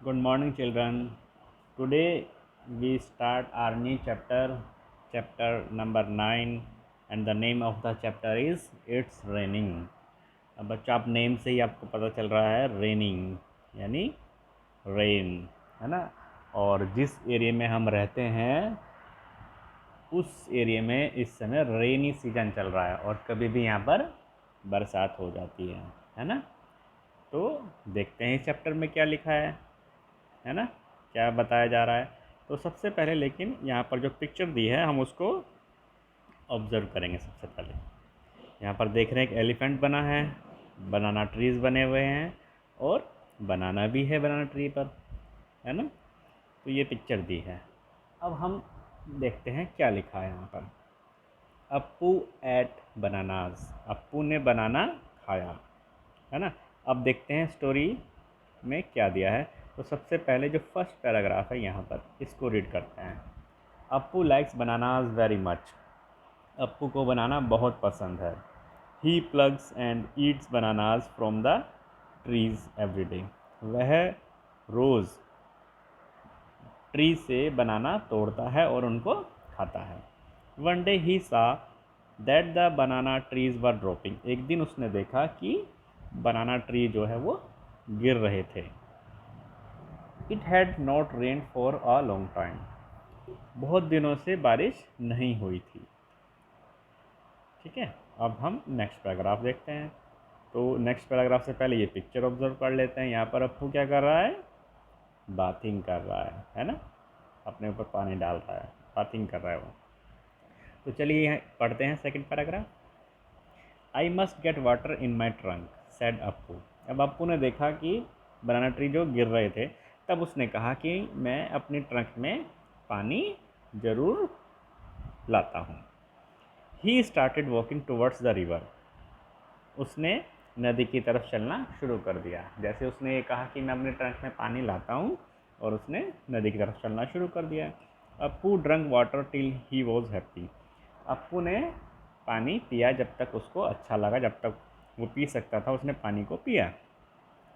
Good morning, children. Today we start our new chapter number 9, and the name of the chapter is It's Raining. अब बच्चा आप name से ही आपको पता चल रहा है रेनिंग यानी रेन, है ना। और जिस एरिया में हम रहते हैं उस एरिया में इस समय रेनी सीजन चल रहा है और कभी भी यहाँ पर बरसात हो जाती है ना। तो देखते हैं इस चैप्टर में क्या लिखा है ना, क्या बताया जा रहा है। तो सबसे पहले लेकिन यहाँ पर जो पिक्चर दी है हम उसको ऑब्ज़र्व करेंगे। सबसे पहले यहाँ पर देख रहे हैं एक एलिफेंट बना है, बनाना ट्रीज़ बने हुए हैं और बनाना भी है बनाना ट्री पर, है ना। तो ये पिक्चर दी है। अब हम देखते हैं क्या लिखा है यहाँ पर। अप्पू एट बनानाज, अप्पू ने बनाना खाया, है ना। अब देखते हैं स्टोरी में क्या दिया है। तो सबसे पहले जो फर्स्ट पैराग्राफ है यहाँ पर इसको रीड करते हैं। Appu likes bananas very much, Appu को बनाना बहुत पसंद है। He plucks and eats bananas from the trees every day, वह रोज़ ट्री से बनाना तोड़ता है और उनको खाता है। वन डे ही सा that the banana trees were dropping, एक दिन उसने देखा कि बनाना ट्री जो है वो गिर रहे थे। It had not rain for a long time, बहुत दिनों से बारिश नहीं हुई थी। ठीक है, अब हम नेक्स्ट पैराग्राफ देखते हैं। तो नेक्स्ट पैराग्राफ से पहले ये पिक्चर ऑब्जर्व कर लेते हैं। यहाँ पर अप्पू क्या कर रहा है, बाथिंग कर रहा है ना, अपने ऊपर पानी डाल रहा है, बाथिंग कर रहा है वो। तो चलिए यहाँ पढ़ते हैं second paragraph. I must get water in my trunk said Appu, अब अप्पू ने देखा कि बनाना ट्री जो गिर रहे थे, तब उसने कहा कि मैं अपनी ट्रंक में पानी ज़रूर लाता हूँ। He started walking towards the river, उसने नदी की तरफ चलना शुरू कर दिया। जैसे उसने ये कहा कि मैं अपने ट्रंक में पानी लाता हूँ और उसने नदी की तरफ चलना शुरू कर दिया। Appu drunk water till he was happy, Appu ने पानी पिया जब तक उसको अच्छा लगा, जब तक वो पी सकता था उसने पानी को पिया।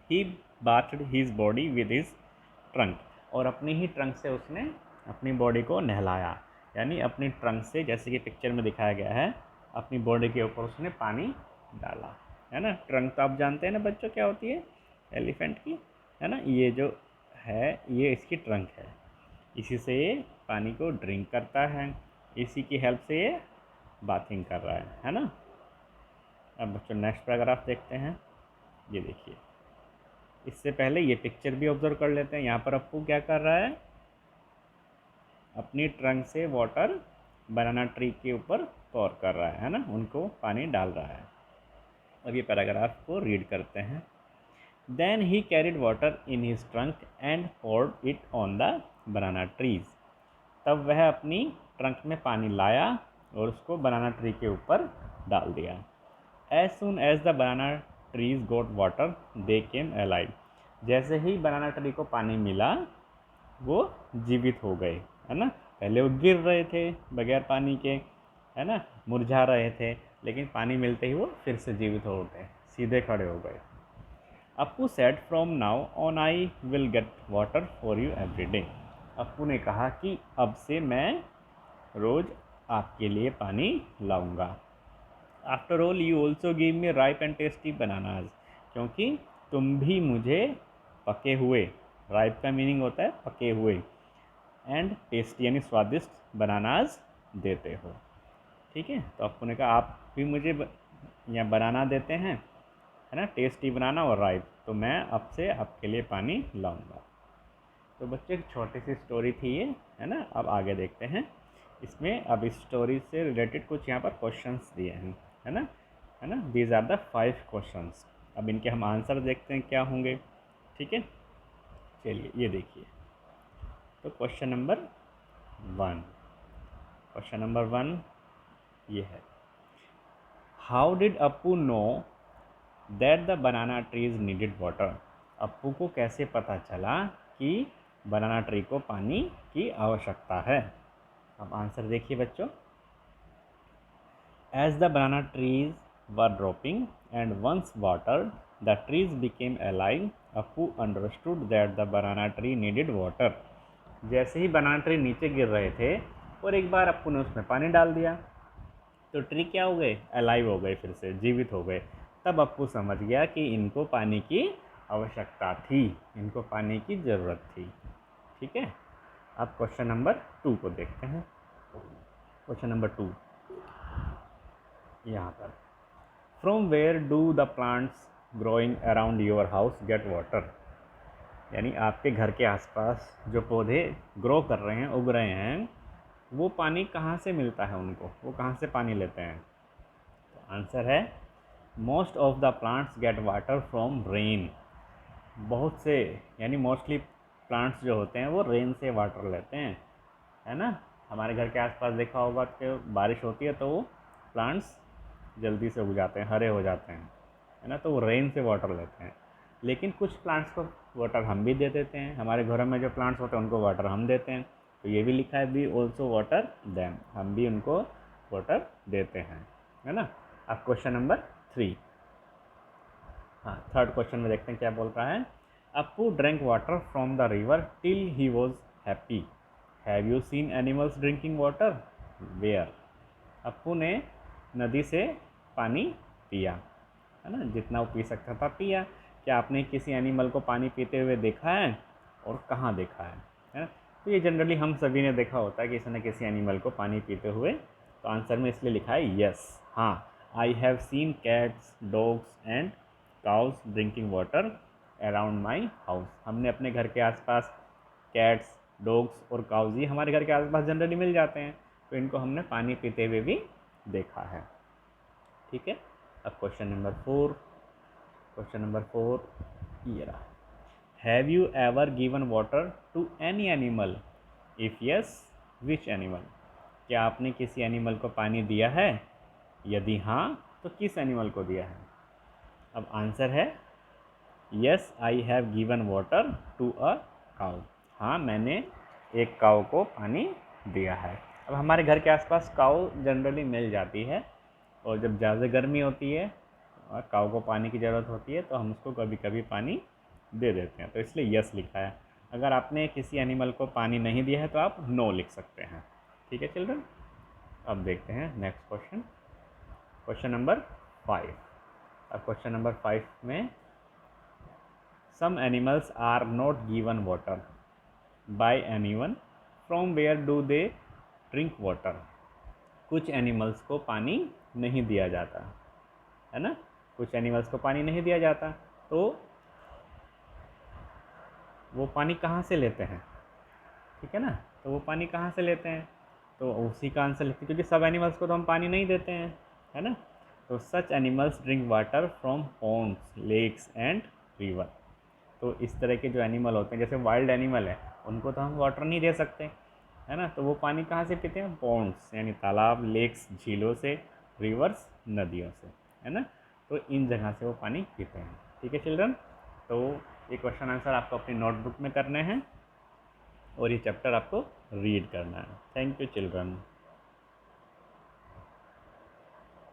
He bathed his body with his trunk, और अपनी ही ट्रंक से उसने अपनी बॉडी को नहलाया, यानी अपनी ट्रंक से, जैसे कि पिक्चर में दिखाया गया है, अपनी बॉडी के ऊपर उसने पानी डाला, है ना। ट्रंक तो आप जानते हैं ना बच्चों क्या होती है, एलिफेंट की, है ना। ये जो है ये इसकी ट्रंक है, इसी से ये पानी को ड्रिंक करता है, इसी की हेल्प से ये बाथिंग कर रहा है ना। अब बच्चों नेक्स्ट पैराग्राफ देखते हैं। ये देखिए, इससे पहले ये पिक्चर भी ऑब्जर्व कर लेते हैं। यहाँ पर अप्पू क्या कर रहा है, अपनी ट्रंक से वाटर बनाना ट्री के ऊपर पॉर कर रहा है ना, उनको पानी डाल रहा है। अब ये पैराग्राफ को रीड करते हैं। Then he carried water in his trunk and poured it on the banana trees, तब वह अपनी ट्रंक में पानी लाया और उसको बनाना ट्री के ऊपर डाल दिया। As soon as the banana trees got water they came alive, जैसे ही बनाना ट्री को पानी मिला वो जीवित हो गए, है ना। पहले वो गिर रहे थे बगैर पानी के, है ना, मुरझा रहे थे, लेकिन पानी मिलते ही वो फिर से जीवित हो गए, सीधे खड़े हो गए। Appu said from now on I will get water for you every day, Appu ने कहा कि अब से मैं रोज़ आपके लिए पानी लाऊंगा। After all you also give me ripe and tasty bananas, क्योंकि तुम भी मुझे पके हुए, राइप का मीनिंग होता है पके हुए, एंड टेस्टी यानी स्वादिष्ट बनानाज देते हो। ठीक है, तो आपको ने कहा आप भी मुझे यहाँ बनाना देते हैं, है ना, टेस्टी बनाना और राइप, तो मैं अब से आपके लिए पानी लाऊंगा। तो बच्चे एक छोटी सी स्टोरी थी ये, है ना। अब आगे देखते हैं इसमें। अब इस स्टोरी से रिलेटेड कुछ यहाँ पर क्वेश्चंस दिए हैं, है ना। These are the 5 questions. अब इनके हम आंसर देखते हैं क्या होंगे। ठीक है, चलिए ये देखिए। तो क्वेश्चन नंबर 1 ये है, how did Appu know that the banana trees needed water, Appu को कैसे पता चला कि बनाना ट्री को पानी की आवश्यकता है। अब आंसर देखिए बच्चों। As the banana trees were dropping and once watered, the trees became alive Appu understood that the banana tree needed water. जैसे ही बनाना ट्री नीचे गिर रहे थे और एक बार अप्पू ने उसमें पानी डाल दिया तो ट्री क्या हो गए, अलाइव हो गए, फिर से जीवित हो गए। तब अप्पू समझ गया कि इनको पानी की आवश्यकता थी, इनको पानी की ज़रूरत थी। ठीक है, अब क्वेश्चन नंबर 2 को देखते हैं। क्वेश्चन नंबर 2 यहाँ पर, from where do the plants growing around your house get water. यानी आपके घर के आसपास जो पौधे ग्रो कर रहे हैं, उग रहे हैं, वो पानी कहाँ से मिलता है उनको, वो कहाँ से पानी लेते हैं। तो आंसर है most of the plants get water from rain. बहुत से यानी मोस्टली प्लांट्स जो होते हैं वो रेन से वाटर लेते हैं, है ना। हमारे घर के आसपास देखा होगा कि बारिश होती है तो वो प्लांट्स जल्दी से उग जाते हैं, हरे हो जाते हैं, है ना। तो वो रेन से वाटर लेते हैं। लेकिन कुछ प्लांट्स को वाटर हम भी दे देते हैं, हमारे घरों में जो प्लांट्स होते हैं उनको वाटर हम देते हैं। तो ये भी लिखा है वी ऑल्सो वाटर देम, हम भी उनको वाटर देते हैं, है ना। अब क्वेश्चन नंबर 3, हाँ थर्ड क्वेश्चन में देखते हैं क्या बोल रहा है। Appu drink water from the river till he was happy. Have you seen animals drinking water where. Appu ने नदी से पानी पिया, है ना, जितना वो पी सकता था पिया। क्या आपने किसी एनिमल को पानी पीते हुए देखा है और कहाँ देखा है ना। तो ये जनरली हम सभी ने देखा होता है कि किसी न किसी एनिमल को पानी पीते हुए। तो आंसर में इसलिए लिखा है यस, हाँ, I have seen cats dogs and cows drinking water around my house. हमने अपने घर के आसपास कैट्स डॉग्स और काउज, ये हमारे घर के आसपास जनरली मिल जाते हैं, तो इनको हमने पानी पीते हुए भी देखा है। ठीक है, अब क्वेश्चन नंबर 4, क्वेश्चन नंबर 4 ये रहा। Have you ever given water to any animal, if yes which animal. क्या आपने किसी एनिमल को पानी दिया है, यदि हाँ तो किस एनिमल को दिया है। अब आंसर है yes I have given water to a cow. हाँ, मैंने एक काऊ को पानी दिया है। अब हमारे घर के आसपास काऊ जनरली मिल जाती है, और जब ज़्यादा गर्मी होती है और काऊ को पानी की ज़रूरत होती है तो हम उसको कभी कभी पानी दे देते हैं, तो इसलिए यस लिखा है। अगर आपने किसी एनिमल को पानी नहीं दिया है तो आप नो लिख सकते हैं। ठीक है चिल्ड्रन, अब देखते हैं नेक्स्ट क्वेश्चन, क्वेश्चन नंबर 5। अब क्वेश्चन नंबर 5 में, some animals are not given water by anyone, from where do they drink water. कुछ एनिमल्स को पानी नहीं दिया जाता, है ना, कुछ एनिमल्स को पानी नहीं दिया जाता, तो वो पानी कहाँ से लेते हैं। ठीक है ना, तो वो पानी कहाँ से लेते हैं, तो उसी का आंसर लिखते हैं, क्योंकि सब एनिमल्स को तो हम पानी नहीं देते हैं, है ना। तो such animals drink water from ponds lakes and river. तो इस तरह के जो एनिमल होते हैं, जैसे वाइल्ड एनिमल है, उनको तो हम वाटर नहीं दे सकते, है ना, तो वो पानी कहाँ से पीते हैं, पॉन्ड्स यानी तालाब, लेक्स झीलों से, रिवर्स नदियों से, है ना। तो इन जगह से वो पानी पीते हैं। ठीक है चिल्ड्रन, तो ये क्वेश्चन आंसर आपको अपनी नोटबुक में करने हैं और ये चैप्टर आपको रीड करना है। Thank you children.